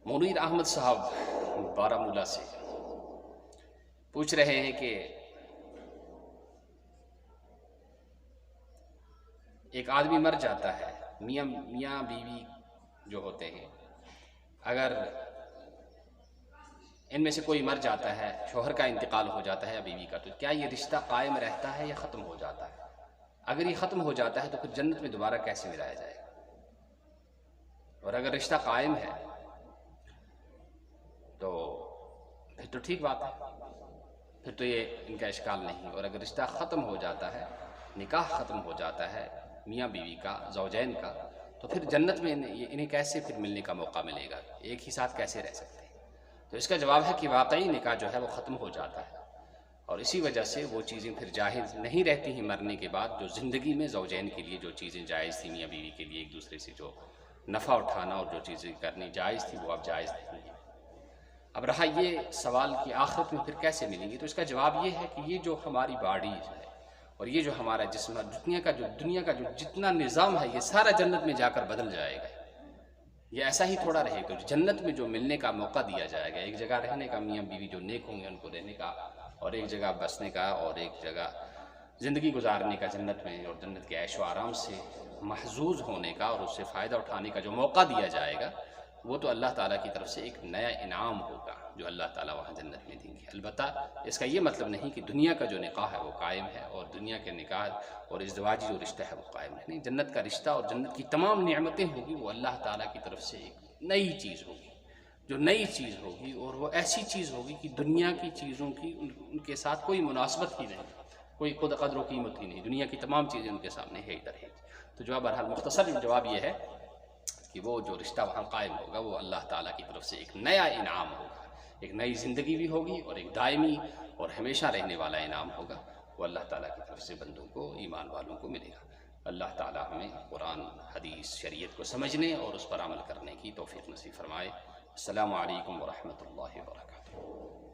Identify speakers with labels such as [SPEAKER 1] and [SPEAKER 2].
[SPEAKER 1] منیر احمد صاحب بارہمولہ سے پوچھ رہے ہیں کہ ایک آدمی مر جاتا ہے، میاں بیوی جو ہوتے ہیں، اگر ان میں سے کوئی مر جاتا ہے، شوہر کا انتقال ہو جاتا ہے یا بیوی کا، تو کیا یہ رشتہ قائم رہتا ہے یا ختم ہو جاتا ہے؟ اگر یہ ختم ہو جاتا ہے تو پھر جنت میں دوبارہ کیسے ملایا جائے گا؟ اور اگر رشتہ قائم ہے تو پھر تو ٹھیک بات ہے، پھر تو یہ ان کا اشکال نہیں۔ اور اگر رشتہ ختم ہو جاتا ہے، نکاح ختم ہو جاتا ہے میاں بیوی کا، زوجین کا، تو پھر جنت میں انہیں کیسے پھر ملنے کا موقع ملے گا؟ ایک ہی ساتھ کیسے رہ سکتے ہیں؟ تو اس کا جواب ہے کہ واقعی نکاح جو ہے وہ ختم ہو جاتا ہے، اور اسی وجہ سے وہ چیزیں پھر جائز نہیں رہتی ہیں مرنے کے بعد، جو زندگی میں زوجین کے لیے جو چیزیں جائز تھیں، میاں بیوی کے لیے ایک دوسرے سے جو نفع اٹھانا اور جو چیزیں کرنی جائز تھی وہ اب جائز نہیں ہیں۔ اب رہا یہ سوال کہ آخرت میں پھر کیسے ملیں گی، تو اس کا جواب یہ ہے کہ یہ جو ہماری باڈی ہے اور یہ جو ہمارا جسم ہے، دنیا کا جو جتنا نظام ہے، یہ سارا جنت میں جا کر بدل جائے گا۔ یہ ایسا ہی تھوڑا رہے گا، جنت میں جو ملنے کا موقع دیا جائے گا، ایک جگہ رہنے کا، میاں بیوی جو نیک ہوں گے ان کو رہنے کا، اور ایک جگہ بسنے کا، اور ایک جگہ زندگی گزارنے کا جنت میں، اور جنت کے عیش و آرام سے محظوظ ہونے کا اور اس سے فائدہ اٹھانے کا جو موقع دیا جائے گا، وہ تو اللہ تعالیٰ کی طرف سے ایک نیا انعام ہوگا جو اللہ تعالیٰ وہاں جنت میں دیں گے۔ البتہ اس کا یہ مطلب نہیں کہ دنیا کا جو نکاح ہے وہ قائم ہے، اور دنیا کے نکاح اور ازدواجی جو رشتہ ہے وہ قائم ہے، نہیں۔ جنت کا رشتہ اور جنت کی تمام نعمتیں ہوگی وہ اللہ تعالیٰ کی طرف سے ایک نئی چیز ہوگی، جو نئی چیز ہوگی، اور وہ ایسی چیز ہوگی کہ دنیا کی چیزوں کی ان کے ساتھ کوئی مناسبت ہی نہیں، کوئی خود قدر و قیمت ہی نہیں، دنیا کی تمام چیزیں ان کے سامنے ہے ادھر ہے۔ تو جواب بہرحال مختصر جواب یہ ہے کہ وہ جو رشتہ وہاں قائم ہوگا وہ اللہ تعالیٰ کی طرف سے ایک نیا انعام ہوگا، ایک نئی زندگی بھی ہوگی، اور ایک دائمی اور ہمیشہ رہنے والا انعام ہوگا، وہ اللہ تعالیٰ کی طرف سے بندوں کو، ایمان والوں کو ملے گا۔ اللہ تعالیٰ ہمیں قرآن، حدیث، شریعت کو سمجھنے اور اس پر عمل کرنے کی توفیق نصیب فرمائے۔ السلام علیکم ورحمۃ اللہ وبرکاتہ۔